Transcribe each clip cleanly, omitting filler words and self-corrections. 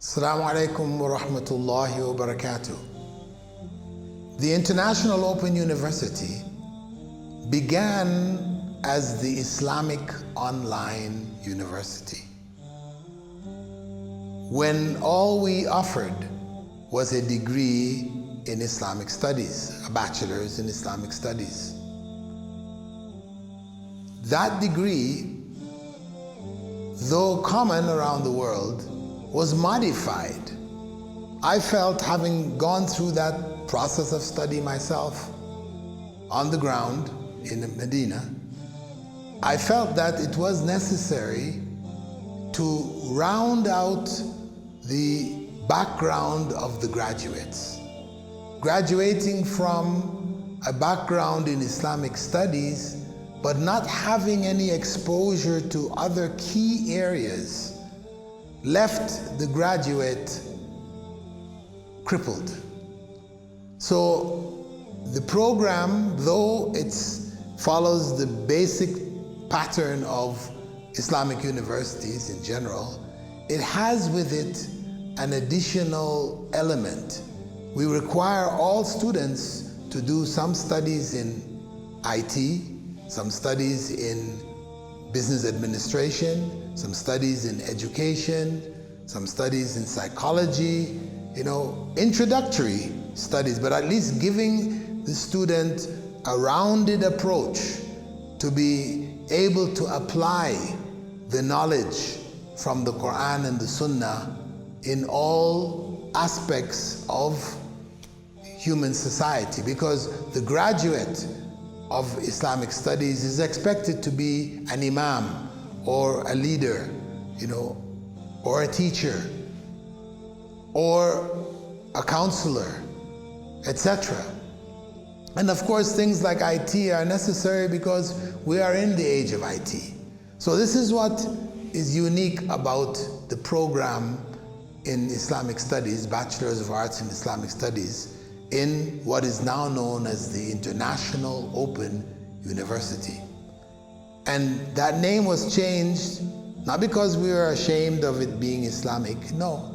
Assalamu alaikum wa rahmatullahi wa barakatuh. The International Open University began as the Islamic Online University, when all we offered was a degree in Islamic Studies, a Bachelor's in Islamic Studies. That degree, though common around the world, was modified. I felt, having gone through that process of study myself on the ground in Medina, I felt that it was necessary to round out the background of the graduates. Graduating from a background in Islamic studies, but not having any exposure to other key areas, left the graduate crippled. So the program, though it follows the basic pattern of Islamic universities in general, it has with it an additional element. We require all students to do some studies in IT, some studies in business administration, some studies in education, some studies in psychology, introductory studies, but at least giving the student a rounded approach to be able to apply the knowledge from the Qur'an and the Sunnah in all aspects of human society, because the graduate of Islamic studies is expected to be an imam or a leader, or a teacher or a counselor, etc. And of course, things like IT are necessary because we are in the age of IT. So this is what is unique about the program in Islamic Studies, Bachelors of Arts in Islamic Studies, in what is now known as the International Open University. And that name was changed not because we were ashamed of it being Islamic, no.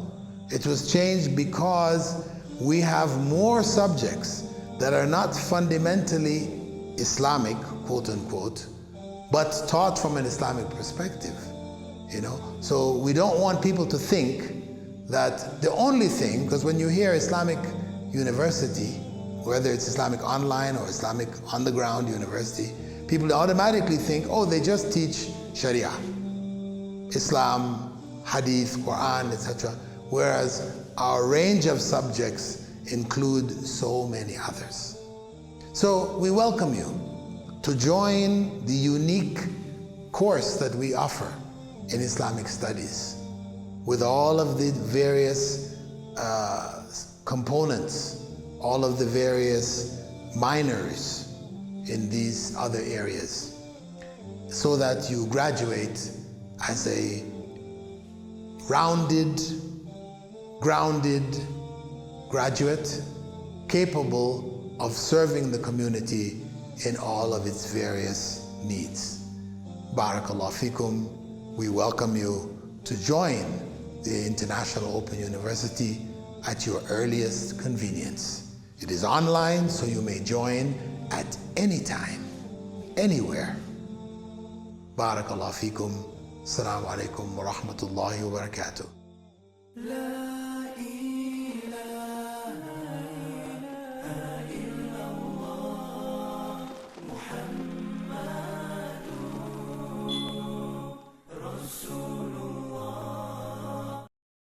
It was changed because we have more subjects that are not fundamentally Islamic, quote unquote, but taught from an Islamic perspective, So we don't want people to think that the only thing, because when you hear Islamic University, whether it's Islamic online or Islamic on the ground university, people automatically think, oh, they just teach Sharia, Islam, Hadith, Quran, etc. Whereas our range of subjects include so many others. So we welcome you to join the unique course that we offer in Islamic Studies, with all of the various components, all of the various minors in these other areas, so that you graduate as a rounded, grounded graduate capable of serving the community in all of its various needs. Barakallahu fikum. We welcome you to join the International Open University at your earliest convenience. It is online, so you may join at any time, anywhere. Barakallahu fikum. Assalamu alaikum wa rahmatullahi wa barakatuh.